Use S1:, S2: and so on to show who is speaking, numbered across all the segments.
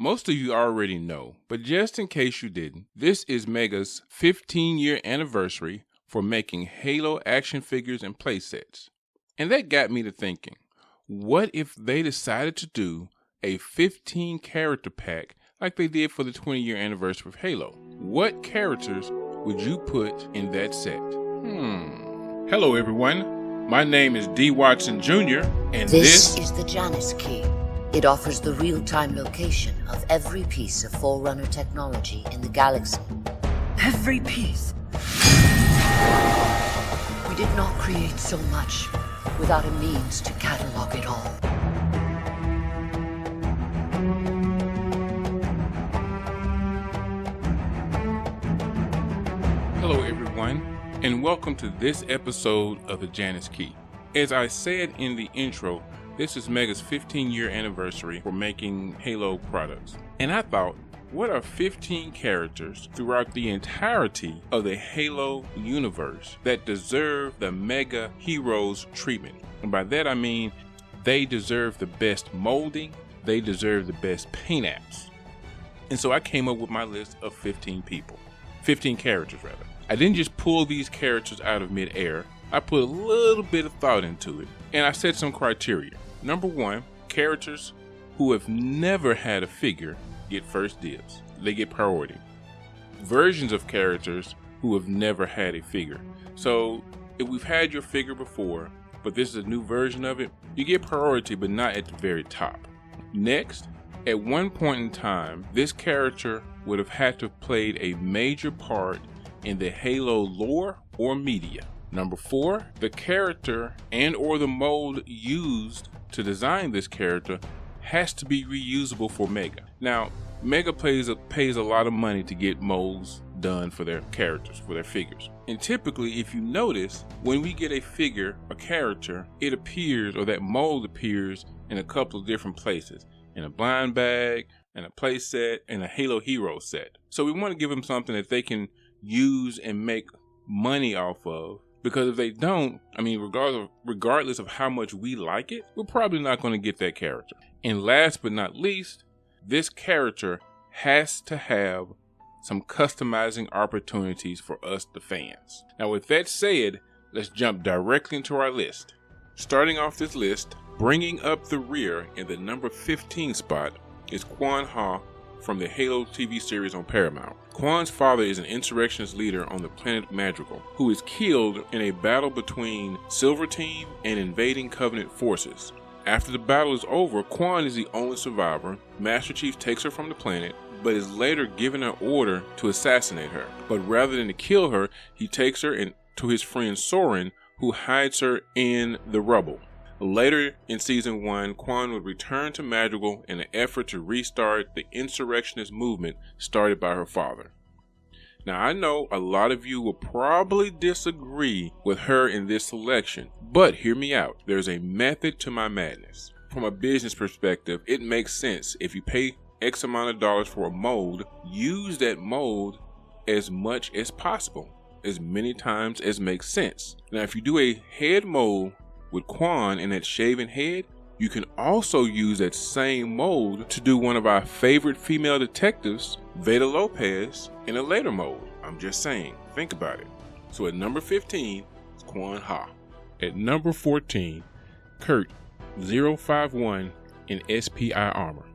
S1: Most of you already know, but just in case you didn't, this is Mega's 15-year anniversary for making Halo action figures and playsets. And that got me to thinking, what if they decided to do a 15 character pack like they did for the 20-year anniversary of Halo? What characters would you put in that set? Hello everyone, my name is D. Watson Jr. and
S2: This is the Janus key. It offers the real-time location of every piece of Forerunner technology in the galaxy. Every piece. We did not create so much without a means to catalog it all.
S1: Hello everyone, and welcome to this episode of the Janus Key. As I said in the intro, this is Mega's 15-year anniversary for making Halo products. And I thought, what are 15 characters throughout the entirety of the Halo universe that deserve the Mega Heroes treatment? And by that I mean, they deserve the best molding, they deserve the best paint apps. And so I came up with my list of 15 characters rather. I didn't just pull these characters out of mid-air. I put a little bit of thought into it, and I set some criteria. Number one, characters who have never had a figure get first dibs. They get priority. Versions of characters who have never had a figure. So if we've had your figure before, but this is a new version of it, you get priority, but not at the very top. Next, at one point in time, this character would have had to have played a major part in the Halo lore or media. Number four, the character and or the mold used to design this character has to be reusable for Mega. Now, Mega pays a lot of money to get molds done for their characters, for their figures. And typically, if you notice, when we get a figure, a character, it appears, or that mold appears in a couple of different places. In a blind bag, in a play set, and a Halo Hero set. So we want to give them something that they can use and make money off of. Because if they don't, I mean, regardless of how much we like it, we're probably not going to get that character. And last but not least, this character has to have some customizing opportunities for us, the fans. Now, with that said, let's jump directly into our list. Starting off this list, bringing up the rear in the number 15 spot is Quan Ha from the Halo TV series on Paramount. Quan's father is an insurrectionist leader on the planet Madrigal, who is killed in a battle between Silver Team and invading Covenant forces. After the battle is over, Quan is the only survivor. Master Chief takes her from the planet, but is later given an order to assassinate her. But rather than to kill her, he takes her to his friend Soren, who hides her in the rubble. Later in Season 1, Quan would return to Madrigal in an effort to restart the insurrectionist movement started by her father. Now, I know a lot of you will probably disagree with her in this selection, but hear me out. There's a method to my madness. From a business perspective, it makes sense. If you pay X amount of dollars for a mold, use that mold as much as possible, as many times as makes sense. Now, if you do a head mold with Quan and that shaven head, you can also use that same mold to do one of our favorite female detectives, Veda Lopez, in a later mold. I'm just saying, think about it. So at number 15 is Quan Ha. At number 14, Kurt 051 in SPI armor.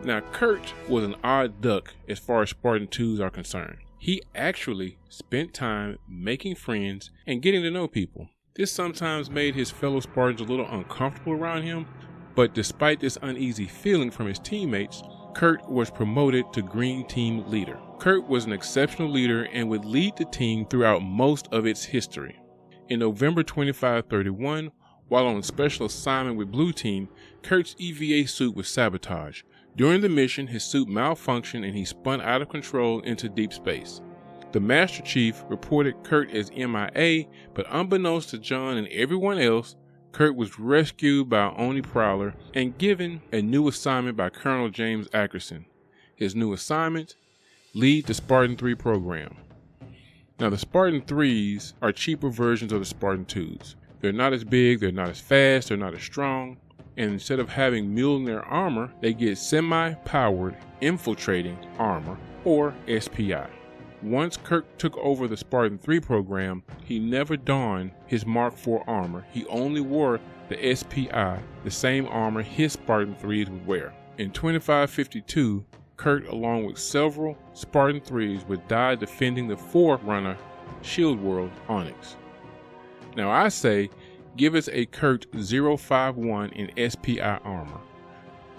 S1: Now, Kurt was an odd duck as far as Spartan 2s are concerned. He actually spent time making friends and getting to know people. This sometimes made his fellow Spartans a little uncomfortable around him, but despite this uneasy feeling from his teammates, Kurt was promoted to Green Team Leader. Kurt was an exceptional leader and would lead the team throughout most of its history. In November 2531, while on special assignment with Blue Team, Kurt's EVA suit was sabotaged. During the mission, his suit malfunctioned and he spun out of control into deep space. The Master Chief reported Kurt as MIA, but unbeknownst to John and everyone else, Kurt was rescued by Oni Prowler and given a new assignment by Colonel James Akerson. His new assignment, lead the Spartan 3 program. Now, the Spartan 3s are cheaper versions of the Spartan 2s. They're not as big, they're not as fast, they're not as strong, and instead of having Mjolnir armor, they get semi-powered infiltrating armor, or SPI. Once Kirk took over the Spartan 3 program, he never donned his Mark IV armor. He only wore the SPI, the same armor his Spartan 3s would wear. In 2552, Kirk, along with several Spartan 3s, would die defending the Forerunner shield world Onyx. Now I say, give us a Kurt 051 in SPI armor.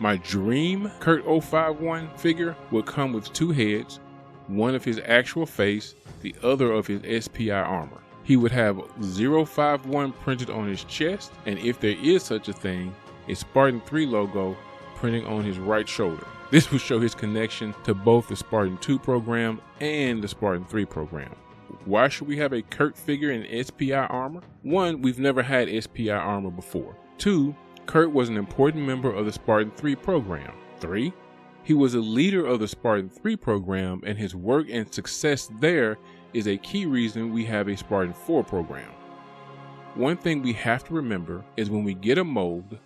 S1: My dream Kurt 051 figure would come with 2 heads, one of his actual face, the other of his SPI armor. He would have 051 printed on his chest, and if there is such a thing, a Spartan 3 logo printing on his right shoulder. This would show his connection to both the Spartan 2 program and the Spartan 3 program. Why should we have a Kurt figure in SPI armor? 1, we've never had SPI armor before. 2, Kurt was an important member of the Spartan 3 program. 3, he was a leader of the Spartan 3 program, and his work and success there is a key reason we have a Spartan 4 program. One thing we have to remember is when we get a mold,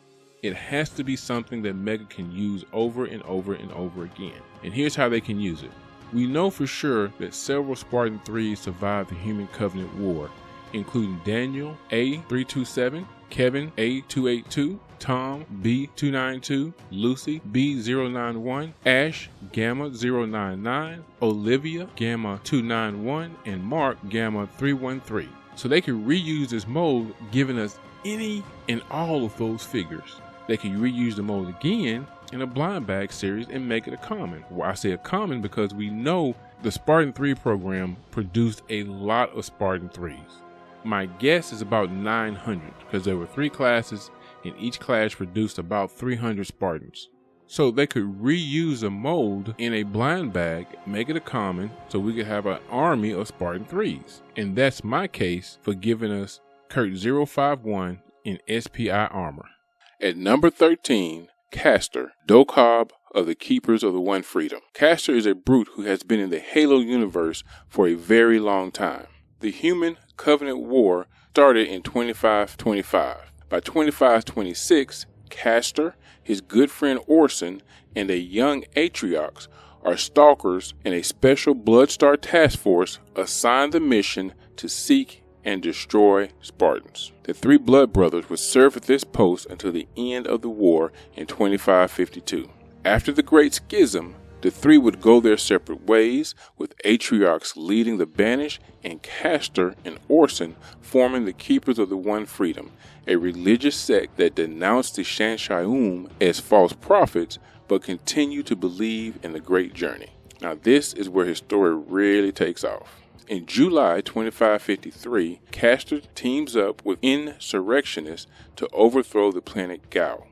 S1: it has to be something that Mega can use over and over and over again. And here's how they can use it. We know for sure that several Spartan 3s survived the Human Covenant War, including Daniel A327, Kevin A282, Tom B292, Lucy B091, Ash Gamma 099, Olivia Gamma 291, and Mark Gamma 313. So they can reuse this mold, giving us any and all of those figures. They can reuse the mold again in a blind bag series and make it a common. Well, I say a common because we know the Spartan 3 program produced a lot of Spartan 3s. My guess is about 900 because there were 3 classes and each class produced about 300 Spartans. So they could reuse a mold in a blind bag, make it a common, so we could have an army of Spartan 3s. And that's my case for giving us Kurt 051 in SPI armor. At number 13, Castor, Doob of the Keepers of the One Freedom. Castor is a brute who has been in the Halo universe for a very long time. The Human Covenant War started in 2525. By 2526, Castor, his good friend Orson, and a young Atriox are stalkers in a special Bloodstar task force assigned the mission to seek and destroy Spartans. The 3 blood brothers would serve at this post until the end of the war in 2552. After the Great Schism, the 3 would go their separate ways, with Atriox leading the Banished and Castor and Orson forming the Keepers of the One Freedom, a religious sect that denounced the Shanshaium as false prophets but continued to believe in the Great Journey. Now this is where his story really takes off. In July 2553, Castor teams up with insurrectionists to overthrow the planet Gao.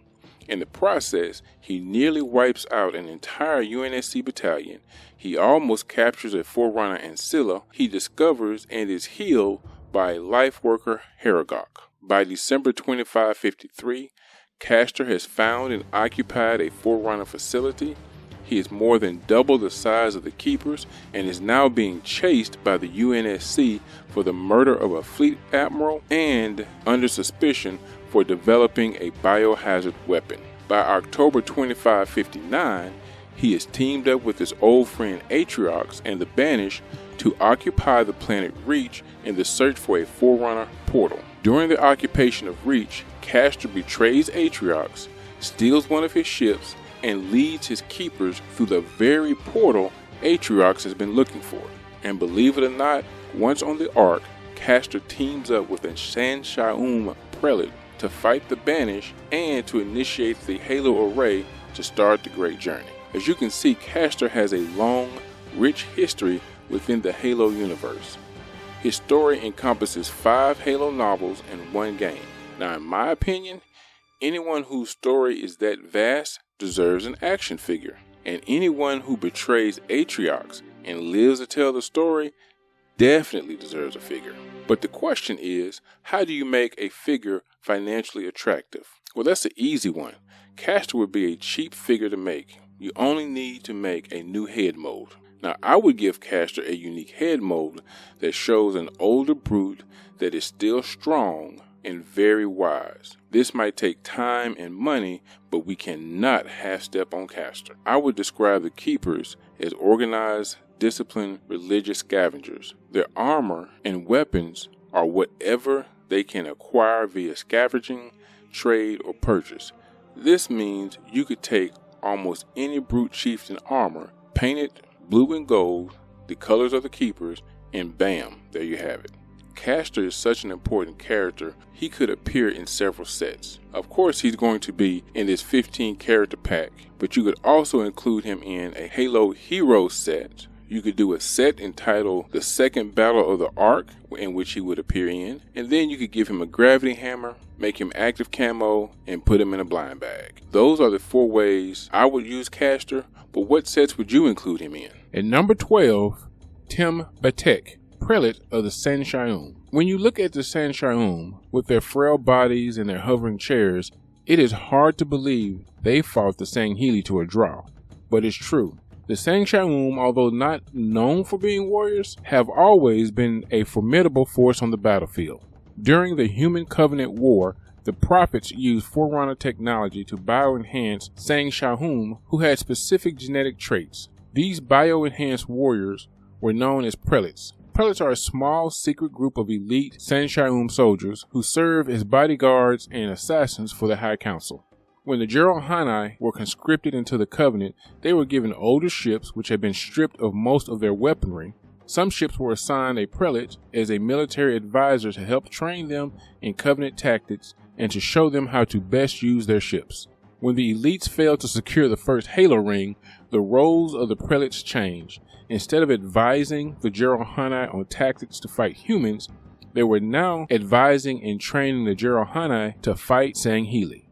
S1: In the process, he nearly wipes out an entire UNSC battalion. He almost captures a Forerunner Ancilla. He discovers and is healed by a life worker, Heragok. By December 2553, Castor has found and occupied a Forerunner facility. He is more than double the size of the Keepers and is now being chased by the UNSC for the murder of a fleet admiral and under suspicion for developing a biohazard weapon. By October 2559, he is teamed up with his old friend Atriox and the Banished to occupy the planet Reach in the search for a Forerunner portal. During the occupation of Reach, Castor betrays Atriox, steals one of his ships, and leads his Keepers through the very portal Atriox has been looking for. And believe it or not, once on the Ark, Castor teams up with a Shanshaium prelate to fight the Banished and to initiate the Halo Array to start the Great Journey. As you can see, Castor has a long, rich history within the Halo universe. His story encompasses 5 Halo novels and 1 game. Now, in my opinion, anyone whose story is that vast deserves an action figure, and anyone who betrays Atriox and lives to tell the story definitely deserves a figure. But the question is, how do you make a figure financially attractive? Well, that's an easy one. Castor would be a cheap figure to make. You only need to make a new head mold. Now, I would give Castor a unique head mold that shows an older brute that is still strong, and very wise. This might take time and money, but we cannot half-step on Castor. I would describe the Keepers as organized, disciplined, religious scavengers. Their armor and weapons are whatever they can acquire via scavenging, trade, or purchase. This means you could take almost any brute chieftain armor, paint it blue and gold, the colors of the Keepers, and bam, there you have it. Castor is such an important character, he could appear in several sets. Of course, he's going to be in this 15 character pack, but you could also include him in a Halo Heroes set. You could do a set entitled The Second Battle of the Ark, in which he would appear in, and then you could give him a gravity hammer, make him active camo, and put him in a blind bag. Those are the 4 ways I would use Castor, but what sets would you include him in? At number 12, Timbeek Pret of the Sanshaum. When you look at the Sanshaum, with their frail bodies and their hovering chairs, it is hard to believe they fought the Sangheili to a draw, but it's true. The Sanshaum, although not known for being warriors, have always been a formidable force on the battlefield. During the Human Covenant War, the Prophets used Forerunner technology to bioenhance Sanshaum who had specific genetic traits. These bioenhanced warriors were known as prelates. Prelates are a small, secret group of elite Sanshaum soldiers who serve as bodyguards and assassins for the High Council. When the Jerohani were conscripted into the Covenant, they were given older ships which had been stripped of most of their weaponry. Some ships were assigned a prelate as a military advisor to help train them in Covenant tactics and to show them how to best use their ships. When the elites failed to secure the first Halo ring, the roles of the prelates changed. Instead of advising the Jerohani on tactics to fight humans, they were now advising and training the Jerohani to fight Sangheili.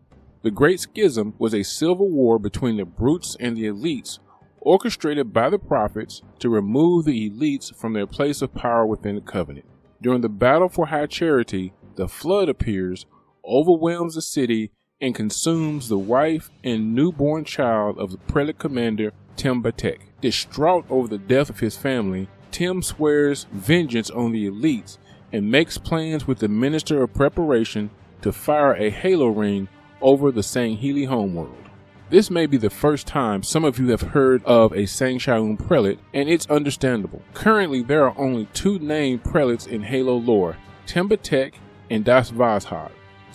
S1: The Great Schism was a civil war between the brutes and the elites, orchestrated by the prophets to remove the elites from their place of power within the Covenant. During the battle for High Charity, the flood appears, overwhelms the city, and consumes the wife and newborn child of the prelate commander Timbeek. Distraught over the death of his family, Tim swears vengeance on the elites and makes plans with the Minister of Preparation to fire a Halo ring over the Sangheili homeworld. This may be the first time some of you have heard of a Sanshaum prelate, and it's understandable. Currently, there are only 2 named prelates in Halo lore, Timbeek and Das Vazhab.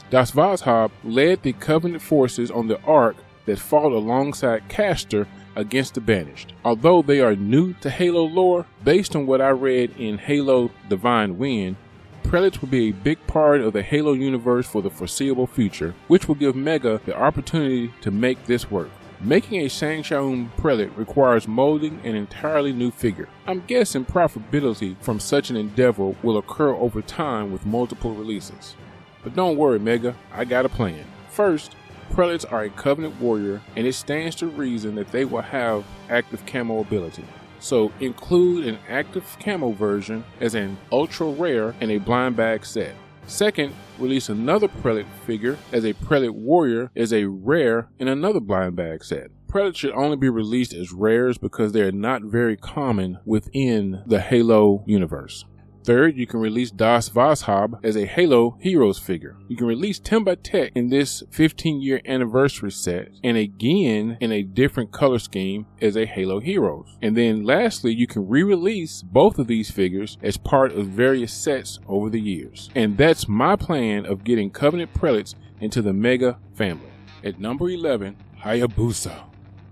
S1: Das Vazhab led the Covenant forces on the Ark that fought alongside Castor against the Banished. Although they are new to Halo lore, based on what I read in Halo Divine Wind, prelates will be a big part of the Halo universe for the foreseeable future, which will give Mega the opportunity to make this work. Making a Sanshaum prelate requires molding an entirely new figure. I'm guessing profitability from such an endeavor will occur over time with multiple releases. But don't worry, Mega, I got a plan. First, prelates are a Covenant warrior, and it stands to reason that they will have active camo ability. So include an active camo version as an ultra rare in a blind bag set. Second, release another prelate figure as a prelate warrior as a rare in another blind bag set. Prelates should only be released as rares because they are not very common within the Halo universe. Third, you can release Das Vazhab as a Halo Heroes figure. You can release Timbeek in this 15-year anniversary set, and again in a different color scheme as a Halo Heroes. And then lastly, you can re-release both of these figures as part of various sets over the years. And that's my plan of getting Covenant prelates into the Mega family. At number 11, Hayabusa.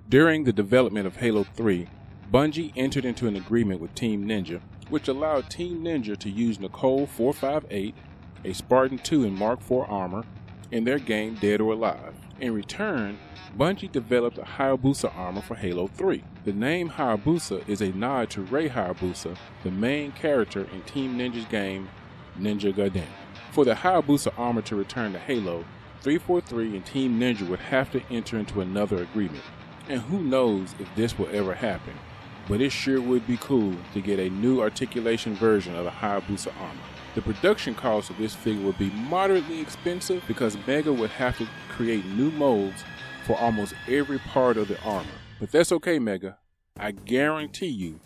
S1: During the development of Halo 3, Bungie entered into an agreement with Team Ninja, which allowed Team Ninja to use Nicole 458, a Spartan 2 in Mark IV armor, in their game Dead or Alive. In return, Bungie developed a Hayabusa armor for Halo 3. The name Hayabusa is a nod to Rei Hayabusa, the main character in Team Ninja's game Ninja Gaiden. For the Hayabusa armor to return to Halo, 343 and Team Ninja would have to enter into another agreement. And who knows if this will ever happen, but it sure would be cool to get a new articulation version of the Hayabusa armor. The production cost of this figure would be moderately expensive because Mega would have to create new molds for almost every part of the armor. But that's okay, Mega. I guarantee you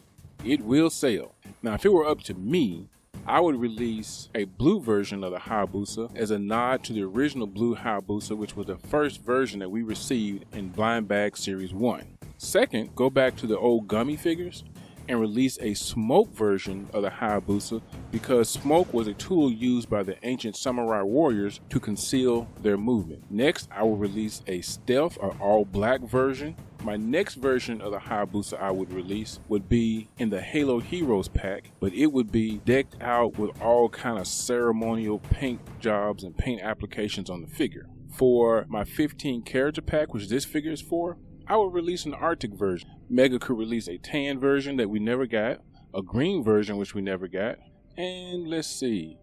S1: it will sell. Now, if it were up to me, I would release a blue version of the Hayabusa as a nod to the original blue Hayabusa, which was the first version that we received in Blind Bag Series 1. Second, go back to the old gummy figures and release a smoke version of the Hayabusa, because smoke was a tool used by the ancient samurai warriors to conceal their movement. Next, I will release a stealth or all black version. My next version of the Hayabusa I would release would be in the Halo Heroes pack, but it would be decked out with all kind of ceremonial paint jobs and paint applications on the figure. For my 15 character pack, which this figure is for, I would release an Arctic version. Mega could release a tan version that we never got, a green version which we never got, and let's see.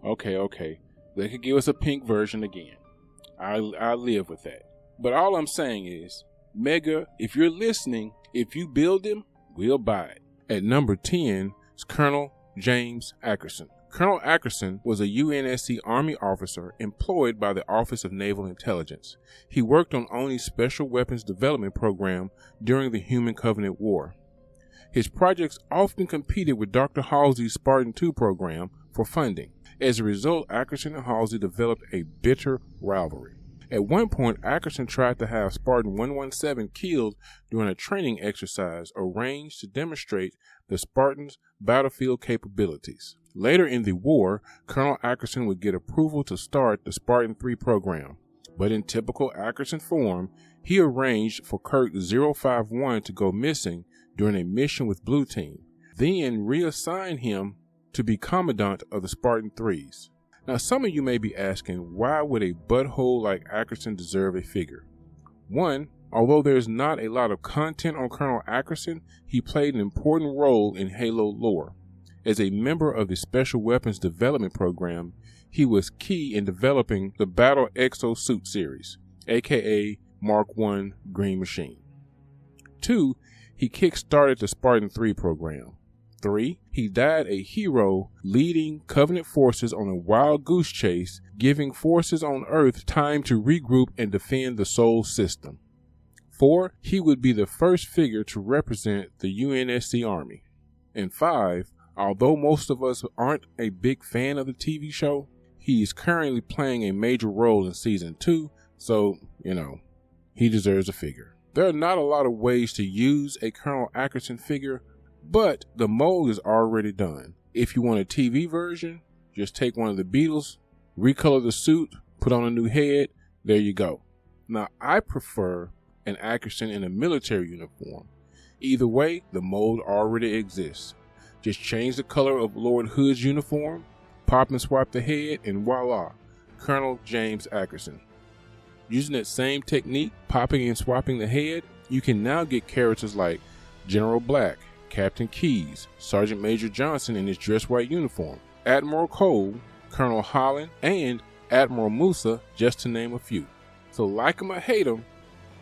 S1: Okay. They could give us a pink version again. I'll live with that. But all I'm saying is, Mega, if you're listening, if you build him, we'll buy it. At number 10 is Colonel James Akerson. Colonel Akerson was a UNSC Army officer employed by the Office of Naval Intelligence. He worked on ONI's Special Weapons Development Program during the Human Covenant War. His projects often competed with Dr. Halsey's Spartan II program for funding. As a result, Akerson and Halsey developed a bitter rivalry. At one point, Akerson tried to have Spartan 117 killed during a training exercise arranged to demonstrate the Spartans' battlefield capabilities. Later in the war, Colonel Akerson would get approval to start the Spartan 3 program, but in typical Akerson form, he arranged for Kurt 051 to go missing during a mission with Blue Team, then reassigned him to be commandant of the Spartan 3s. Now, some of you may be asking, why would a butthole like Akerson deserve a figure? One, although there's not a lot of content on Colonel Akerson, he played an important role in Halo lore. As a member of the Special Weapons Development Program, he was key in developing the Battle Exosuit series, aka Mark I Green Machine. 2, he kick-started the Spartan 3 program. 3, he died a hero leading Covenant forces on a wild goose chase, giving forces on Earth time to regroup and defend the Sol system. 4, he would be the first figure to represent the UNSC Army. And 5, although most of us aren't a big fan of the TV show, he is currently playing a major role in Season 2, so, he deserves a figure. There are not a lot of ways to use a Colonel Akerson figure, but the mold is already done. If you want a TV version, just take one of the Beatles, recolor the suit, put on a new head, there you go. Now, I prefer an Akerson in a military uniform. Either way, the mold already exists. Just change the color of Lord Hood's uniform, pop and swap the head, and voila, Colonel James Akerson. Using that same technique, popping and swapping the head, you can now get characters like General Black, Captain Keyes, Sergeant Major Johnson in his dress white uniform, Admiral Cole, Colonel Holland, and Admiral Musa, just to name a few. So like him or hate him,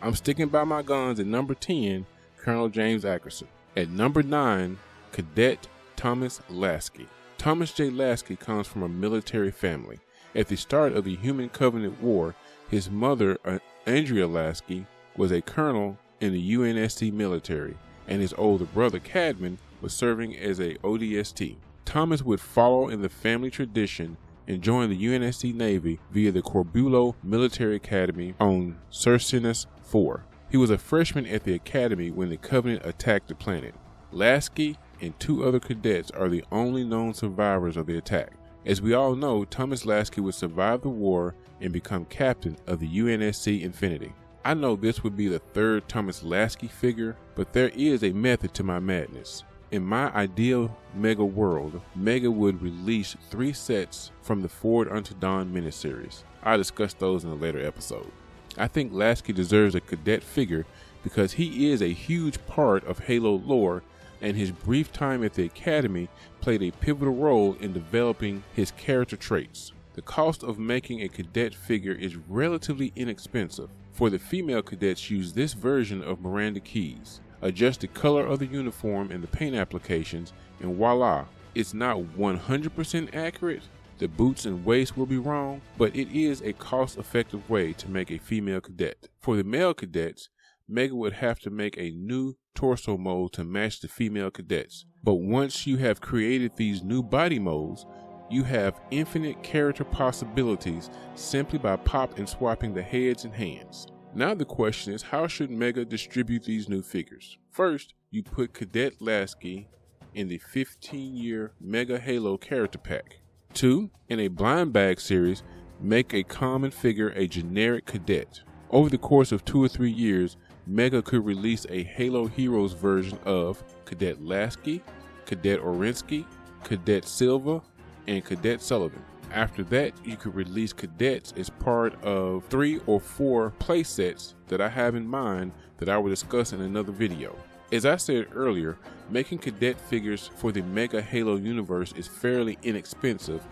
S1: I'm sticking by my guns at number 10, Colonel James Akerson. At number 9, Cadet Thomas Lasky. Thomas J. Lasky comes from a military family. At the start of the Human Covenant War, his mother, Andrea Lasky, was a colonel in the UNSC military, and his older brother, Cadman, was serving as a ODST. Thomas would follow in the family tradition and join the UNSC Navy via the Corbulo Military Academy on Cercinus 4. He was a freshman at the academy when the Covenant attacked the planet. Lasky and 2 other cadets are the only known survivors of the attack. As we all know, Thomas Lasky would survive the war and become captain of the UNSC Infinity. I know this would be the 3rd Thomas Lasky figure, but there is a method to my madness. In my ideal Mega world, Mega would release 3 sets from the Forward Unto Dawn miniseries. I'll discuss those in a later episode. I think Lasky deserves a cadet figure because he is a huge part of Halo lore, and his brief time at the academy played a pivotal role in developing his character traits. The cost of making a cadet figure is relatively inexpensive. For the female cadets, use this version of Miranda Keyes. Adjust the color of the uniform and the paint applications, and voila, it's not 100% accurate. The boots and waist will be wrong, but it is a cost-effective way to make a female cadet. For the male cadets, Mega would have to make a new torso mold to match the female cadets. But once you have created these new body molds, you have infinite character possibilities simply by pop and swapping the heads and hands. Now the question is, how should Mega distribute these new figures? First, you put Cadet Lasi in the 15-year Mega Halo character pack. 2, in a blind bag series, make a common figure a generic cadet. Over the course of 2 or 3 years, Mega could release a Halo Heroes version of Cadet Lasi, Cadet Orensky, Cadet Silva, and Cadet Sullivan. After that, you could release cadets as part of 3 or 4 playsets that I have in mind that I will discuss in another video. As I said earlier, making cadet figures for the Mega Halo universe is fairly inexpensive,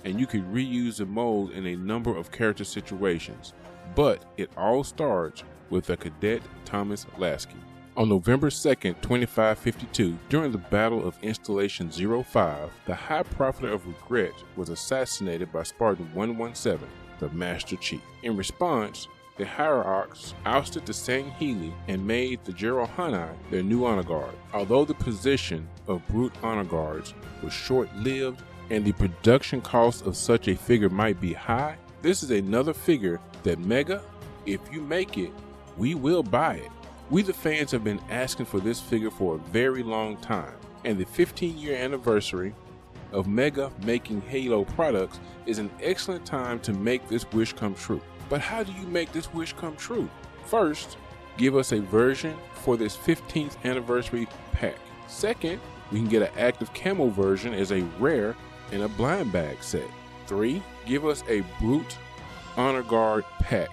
S1: and you could reuse the mold in a number of character situations, but it all starts with a Cadet Thomas Lasi. On November 2nd, 2552, during the Battle of Installation 05, the High Prophet of Regret was assassinated by Spartan 117, the Master Chief. In response, the Hierarchs ousted the Sangheili and made the Jerohani their new honor guard. Although the position of brute honor guards was short-lived and the production cost of such a figure might be high, this is another figure that Mega, if you make it, we will buy it. We the fans have been asking for this figure for a very long time, and the 15-year anniversary of Mega making Halo products is an excellent time to make this wish come true. But how do you make this wish come true? First, give us a version for this 15th anniversary pack. Second, we can get an active camo version as a rare in a blind bag set. 3, give us a Brute Honor Guard pack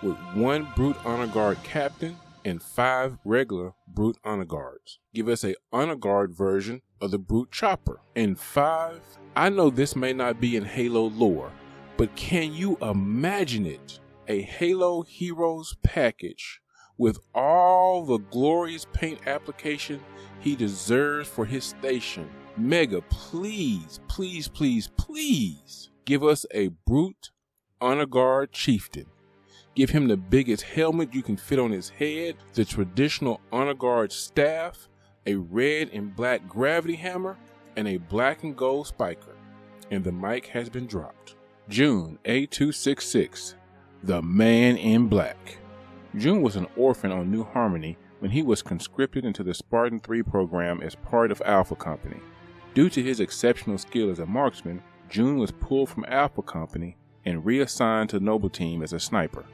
S1: with 1 Brute Honor Guard captain and 5 regular Brute Honor Guards. Give us a Honor Guard version of the Brute Chopper. And 5, I know this may not be in Halo lore, but can you imagine it? A Halo Heroes package with all the glorious paint application he deserves for his station. Mega, please, please, please, please give us a Brute Honor Guard Chieftain. Give him the biggest helmet you can fit on his head, the traditional Honor Guard staff, a red and black gravity hammer, and a black and gold spiker. And the mic has been dropped. June A266, the Man in Black. June was an orphan on New Harmony when he was conscripted into the Spartan 3 program as part of Alpha Company. Due to his exceptional skill as a marksman, June was pulled from Alpha Company and reassigned to Noble Team as a sniper.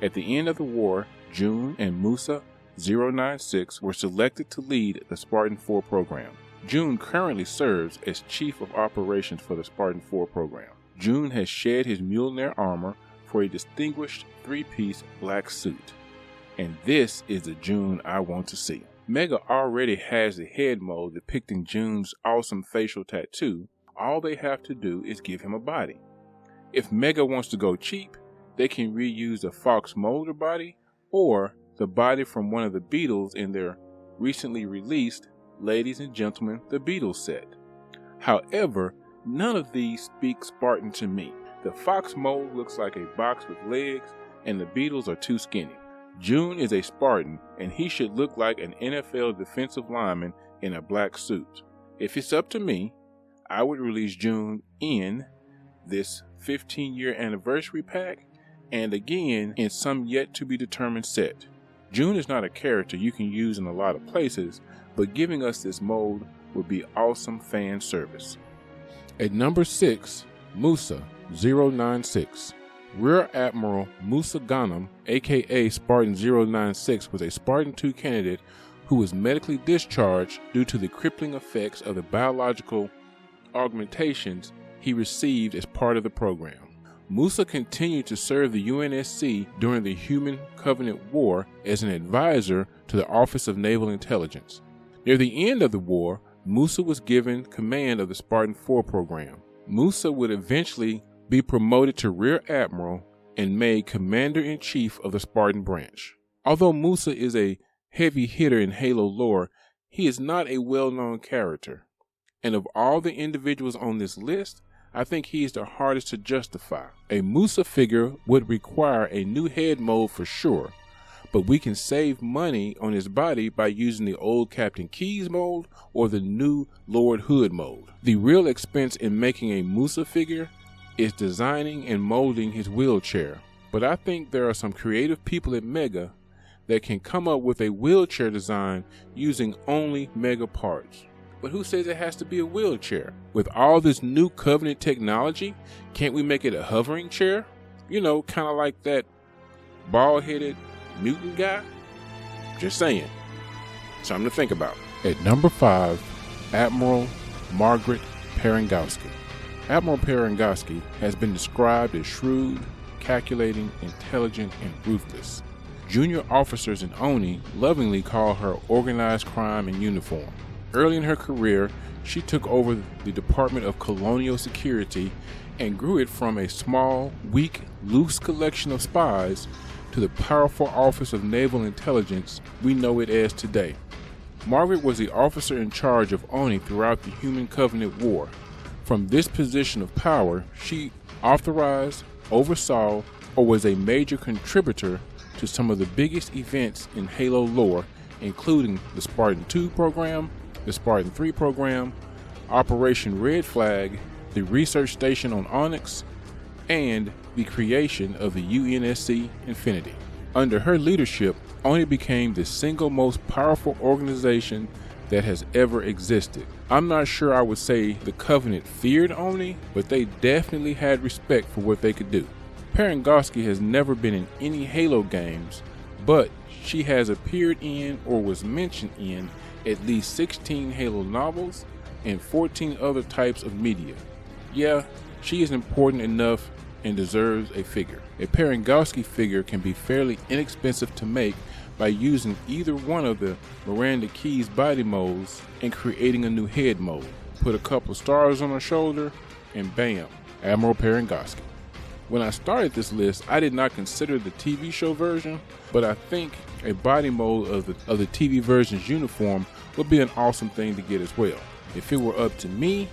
S1: At the end of the war, June and Musa 096 were selected to lead the Spartan 4 program. June currently serves as Chief of Operations for the Spartan 4 program. June has shed his Mjolnir armor for a distinguished 3-piece black suit. And this is the June I want to see. Mega already has the head mold depicting June's awesome facial tattoo. All they have to do is give him a body. If Mega wants to go cheap, they can reuse the Fox Mulder body or the body from one of the Beatles in their recently released Ladies and Gentlemen, the Beatles set. However, none of these speak Spartan to me. The Fox mold looks like a box with legs and the Beatles are too skinny. June is a Spartan and he should look like an NFL defensive lineman in a black suit. If it's up to me, I would release June in this 15-year anniversary pack and again in some yet to be determined set. June is not a character you can use in a lot of places, but giving us this mold would be awesome fan service. At number 6, Musa 096. Rear Admiral Musa Ghanem, aka Spartan 096, was a Spartan 2 candidate who was medically discharged due to the crippling effects of the biological augmentations he received as part of the program. Musa continued to serve the UNSC during the Human Covenant War as an advisor to the Office of Naval Intelligence. Near the end of the war, Musa was given command of the Spartan 4 program. Musa would eventually be promoted to Rear Admiral and made Commander-in-Chief of the Spartan branch. Although Musa is a heavy hitter in Halo lore, he is not a well-known character. And of all the individuals on this list, I think he is the hardest to justify. A Musa figure would require a new head mold for sure, but we can save money on his body by using the old Captain Keyes mold or the new Lord Hood mold. The real expense in making a Musa figure is designing and molding his wheelchair, but I think there are some creative people at Mega that can come up with a wheelchair design using only Mega parts. But who says it has to be a wheelchair? With all this new Covenant technology, can't we make it a hovering chair? You know, kind of like that bald-headed mutant guy? Just saying. Something to think about. At number 5, Admiral Margaret Perowsky. Admiral Perowsky has been described as shrewd, calculating, intelligent, and ruthless. Junior officers in Oni lovingly call her organized crime in uniform. Early in her career, she took over the Department of Colonial Security and grew it from a small, weak, loose collection of spies to the powerful Office of Naval Intelligence we know it as today. Margaret was the officer in charge of Oni throughout the Human Covenant War. From this position of power, she authorized, oversaw, or was a major contributor to some of the biggest events in Halo lore, including the Spartan 2 program, the Spartan 3 program, Operation Red Flag, the research station on Onyx, and the creation of the UNSC Infinity. Under her leadership, Oni became the single most powerful organization that has ever existed. I'm not sure I would say the Covenant feared Oni, but they definitely had respect for what they could do. Perowsky has never been in any Halo games, but she has appeared in or was mentioned in at least 16 Halo novels and 14 other types of media. Yeah, she is important enough and deserves a figure. A Perowsky figure can be fairly inexpensive to make by using either one of the Miranda Keyes body molds and creating a new head mold. Put a couple stars on her shoulder and bam, Admiral Perowsky. When I started this list, I did not consider the TV show version, but I think a body mold of the TV version's uniform would be an awesome thing to get as well. If it were up to me,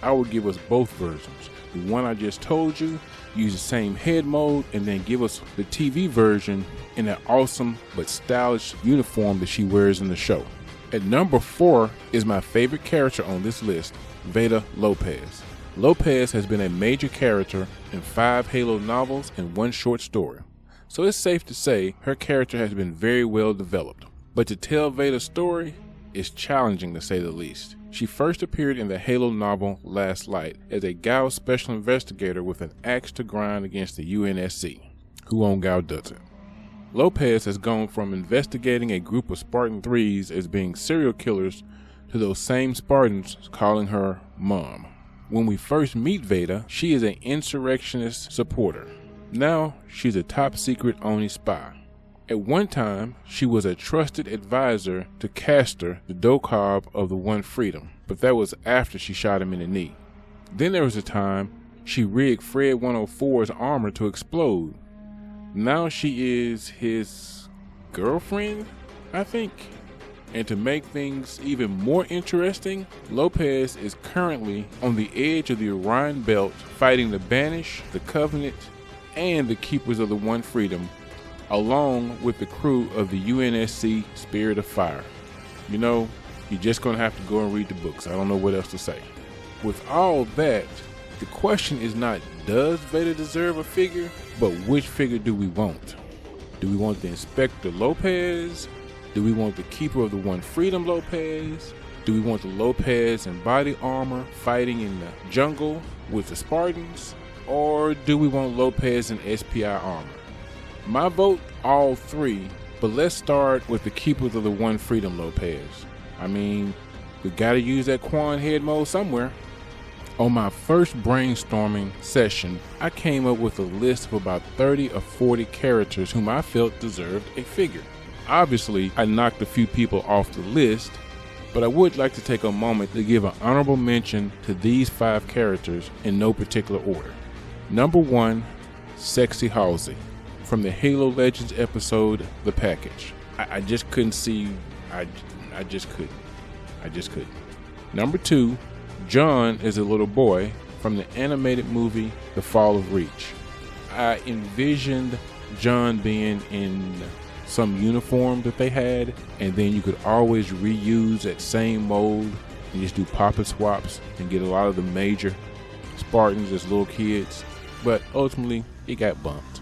S1: I would give us both versions. The one I just told you, use the same head mold, and then give us the TV version in that awesome but stylish uniform that she wears in the show. At number 4 is my favorite character on this list, Veda Lopez. Lopez has been a major character in 5 Halo novels and 1 short story, so it's safe to say her character has been very well developed. But to tell Veda's story is challenging to say the least. She first appeared in the Halo novel Last Light as a Gao special investigator with an axe to grind against the UNSC. Who on Gao doesn't? Lopez has gone from investigating a group of Spartan 3s as being serial killers to those same Spartans calling her Mom. When we first meet Veda, she is an insurrectionist supporter. Now, she's a top-secret Oni spy. At one time, she was a trusted advisor to Castor, the Dokab of the One Freedom, but that was after she shot him in the knee. Then there was a time she rigged Fred 104's armor to explode. Now she is his girlfriend, I think. And to make things even more interesting, Lopez is currently on the edge of the Orion Belt fighting the Banished, the Covenant, and the Keepers of the One Freedom, along with the crew of the UNSC Spirit of Fire. You know, you're just going to have to go and read the books. I don't know what else to say. With all that, the question is not does Veda deserve a figure, but which figure do we want? Do we want the Inspector Lopez? Do we want the Keeper of the One Freedom Lopez? Do we want the Lopez in body armor fighting in the jungle with the Spartans? Or do we want Lopez in SPI armor? My vote, all 3, but let's start with the Keepers of the One Freedom Lopez. I mean, we gotta use that Quan head mode somewhere. On my first brainstorming session, I came up with a list of about 30 or 40 characters whom I felt deserved a figure. Obviously, I knocked a few people off the list, but I would like to take a moment to give an honorable mention to these 5 characters in no particular order. Number 1, Sexy Halsey, from the Halo Legends episode, The Package. I just couldn't see, I just couldn't. Number 2, John is a little boy from the animated movie, The Fall of Reach. I envisioned John being in some uniform that they had, and then you could always reuse that same mold and just do poppet swaps and get a lot of the major Spartans as little kids, but ultimately it got bumped.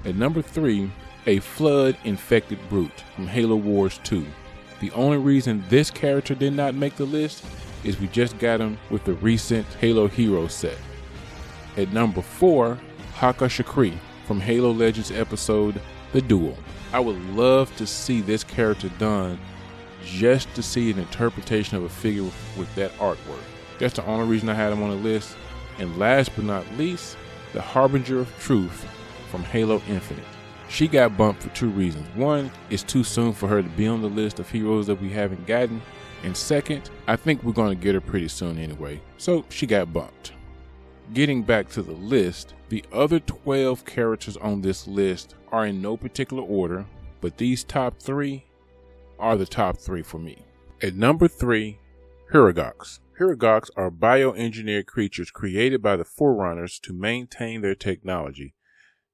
S1: At number 3, a flood-infected brute from Halo Wars 2. The only reason this character did not make the list is we just got him with the recent Halo Heroes set. At number 4, Hayabusa from Halo Legends episode The Duel. I would love to see this character done just to see an interpretation of a figure with that artwork. That's the only reason I had him on the list. And last but not least, the Harbinger of Truth from Halo Infinite. She got bumped for 2 reasons. One, it's too soon for her to be on the list of heroes that we haven't gotten. And second, I think we're going to get her pretty soon anyway. So she got bumped. Getting back to the list, the other 12 characters on this list are in no particular order, but these top 3 are the top 3 for me. At number 3, Herogox. Herogox are bioengineered creatures created by the Forerunners to maintain their technology.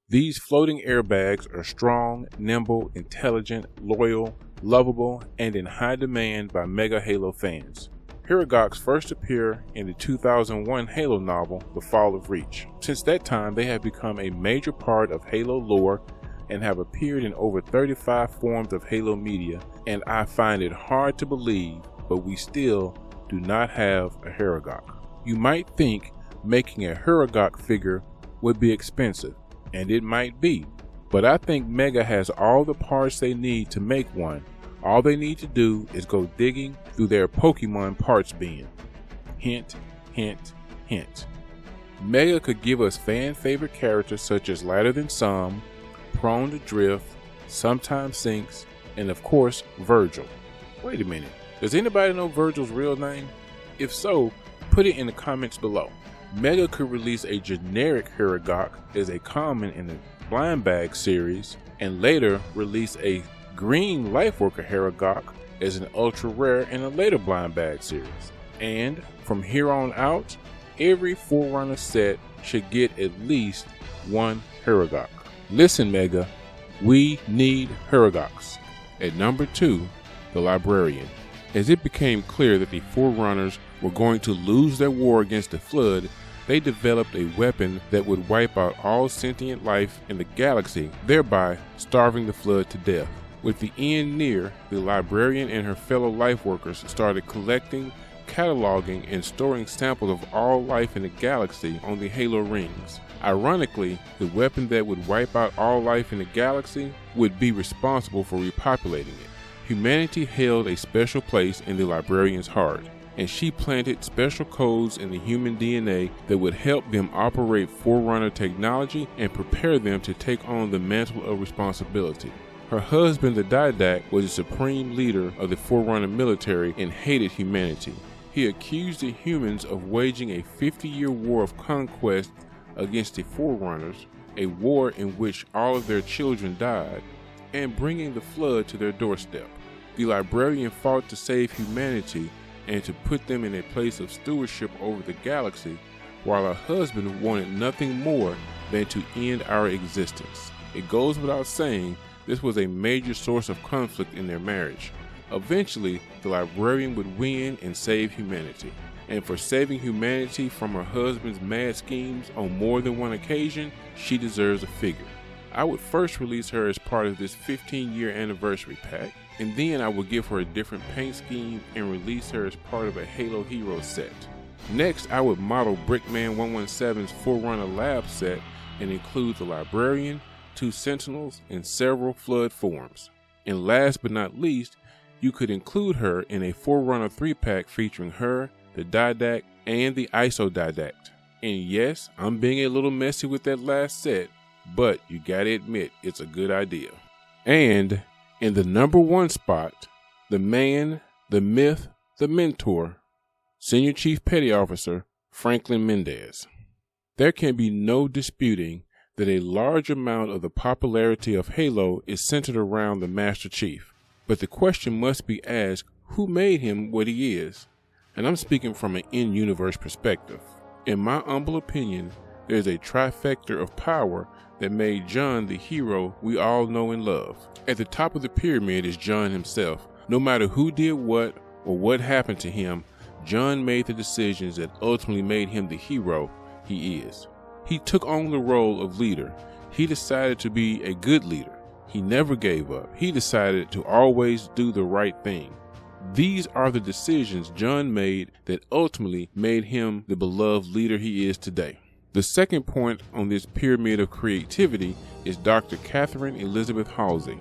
S1: These floating airbags are strong, nimble, intelligent, loyal, lovable, and in high demand by Mega Halo fans. Herogox first appear in the 2001 Halo novel, The Fall of Reach. Since that time, they have become a major part of Halo lore and have appeared in over 35 forms of Halo media, and I find it hard to believe, but we still do not have a Herogox. You might think making a Herogox figure would be expensive, and it might be, but I think Mega has all the parts they need to make one. All they need to do is go digging through their Pokemon parts bin. Hint, hint, hint. Mega could give us fan favorite characters such as Lighter Than Some, Prone to Drift, Sometimes Sinks, and of course Virgil. Wait a minute, does anybody know Virgil's real name? If so, put it in the comments below. Mega could release a generic Herogox as a common in the Blind Bag series, and later release a green Lifeworker Herogox as an ultra rare in a later Blind Bag series. And from here on out, every Forerunner set should get at least one Herogox. Listen Mega, we need Herogox. At number 2, the Librarian. As it became clear that the Forerunners were going to lose their war against the Flood, they developed a weapon that would wipe out all sentient life in the galaxy, thereby starving the Flood to death. With the end near, the Librarian and her fellow Lifeworkers started collecting, cataloging, and storing samples of all life in the galaxy on the Halo rings. Ironically, the weapon that would wipe out all life in the galaxy would be responsible for repopulating it. Humanity held a special place in the Librarian's heart, and she planted special codes in the human DNA that would help them operate Forerunner technology and prepare them to take on the mantle of responsibility. Her husband, the Didact, was the supreme leader of the Forerunner military and hated humanity. He accused the humans of waging a 50-year war of conquest against the Forerunners, a war in which all of their children died, and bringing the Flood to their doorstep. The Librarian fought to save humanity and to put them in a place of stewardship over the galaxy, while her husband wanted nothing more than to end our existence. It goes without saying, this was a major source of conflict in their marriage. Eventually, the Librarian would win and save humanity. And for saving humanity from her husband's mad schemes on more than one occasion, she deserves a figure. I would first release her as part of this 15-year anniversary pack, and then I would give her a different paint scheme and release her as part of a Halo Heroes set. Next, I would model Brickman 117's Forerunner Lab set and include the Librarian, 2 Sentinels, and several Flood forms. And last but not least, you could include her in a Forerunner 3-pack featuring her, the Didact, and the Isodidact. And yes, I'm being a little messy with that last set, but you gotta admit it's a good idea. And in the number 1 spot, the man, the myth, the mentor, Senior Chief Petty Officer Franklin Mendez. There can be no disputing that a large amount of the popularity of Halo is centered around the Master Chief. But the question must be asked, who made him what he is? And I'm speaking from an in-universe perspective. In my humble opinion, there's a trifecta of power that made John the hero we all know and love. At the top of the pyramid is John himself. No matter who did what or what happened to him, John made the decisions that ultimately made him the hero he is. He took on the role of leader. He decided to be a good leader. He never gave up. He decided to always do the right thing. These are the decisions John made that ultimately made him the beloved leader he is today. The second point on this pyramid of creativity is Dr. Catherine Elizabeth Halsey.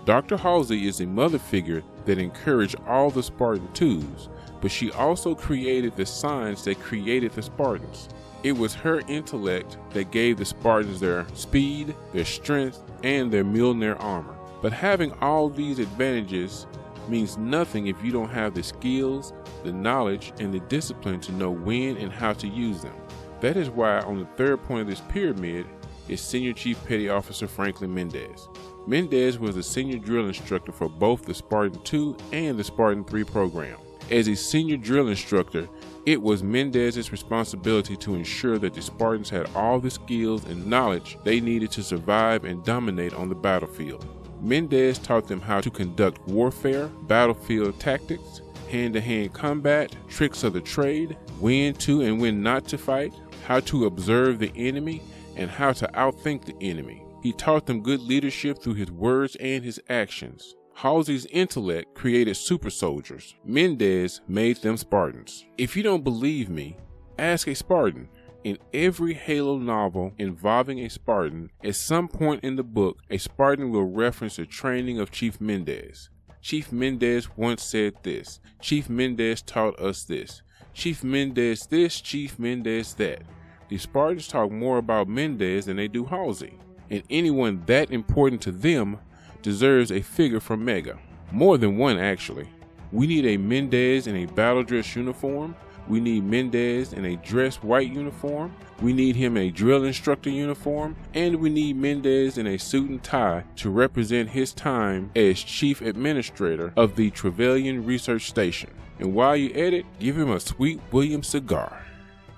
S1: Dr. Halsey is a mother figure that encouraged all the Spartan twos, but she also created the signs that created the Spartans. It was her intellect that gave the Spartans their speed, their strength, and their Mjolnir armor. But having all these advantages means nothing if you don't have the skills, the knowledge, and the discipline to know when and how to use them. That is why on the third point of this pyramid is Senior Chief Petty Officer Franklin Mendez. Mendez was the senior drill instructor for both the Spartan II and the Spartan III program. As a senior drill instructor, it was Mendez's responsibility to ensure that the Spartans had all the skills and knowledge they needed to survive and dominate on the battlefield. Mendez taught them how to conduct warfare, battlefield tactics, hand-to-hand combat, tricks of the trade, when to and when not to fight, how to observe the enemy, and how to outthink the enemy. He taught them good leadership through his words and his actions. Halsey's intellect created super soldiers. Mendez made them Spartans. If you don't believe me, ask a Spartan. In every Halo novel involving a Spartan, at some point in the book, a Spartan will reference the training of Chief Mendez. Chief Mendez once said this. Chief Mendez taught us this. Chief Mendez this, Chief Mendez that. The Spartans talk more about Mendez than they do Halsey, and anyone that important to them deserves a figure from Mega. More than one, actually. We need a Mendez in a battle dress uniform. We need Mendez in a dress white uniform. We need him a drill instructor uniform. And we need Mendez in a suit and tie to represent his time as chief administrator of the Trevelyan Research Station. And while you're at it, give him a Sweet William cigar.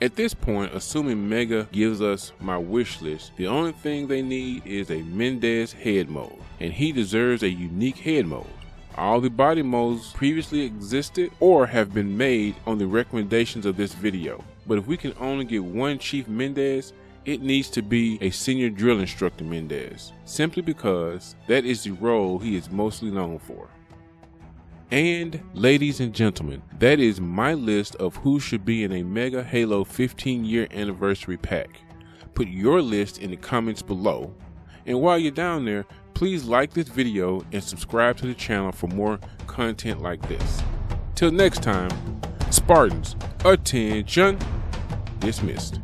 S1: At this point, assuming Mega gives us my wish list, the only thing they need is a Mendez head mold, and he deserves a unique head mold. All the body molds previously existed or have been made on the recommendations of this video, but if we can only get one Chief Mendez, it needs to be a senior drill instructor Mendez, simply because that is the role he is mostly known for. And ladies and gentlemen, that is my list of who should be in a Mega Halo 15-year anniversary pack. Put your list in the comments below, and while you're down there, please like this video and subscribe to the channel for more content like this. Till next time, Spartans, attention, dismissed.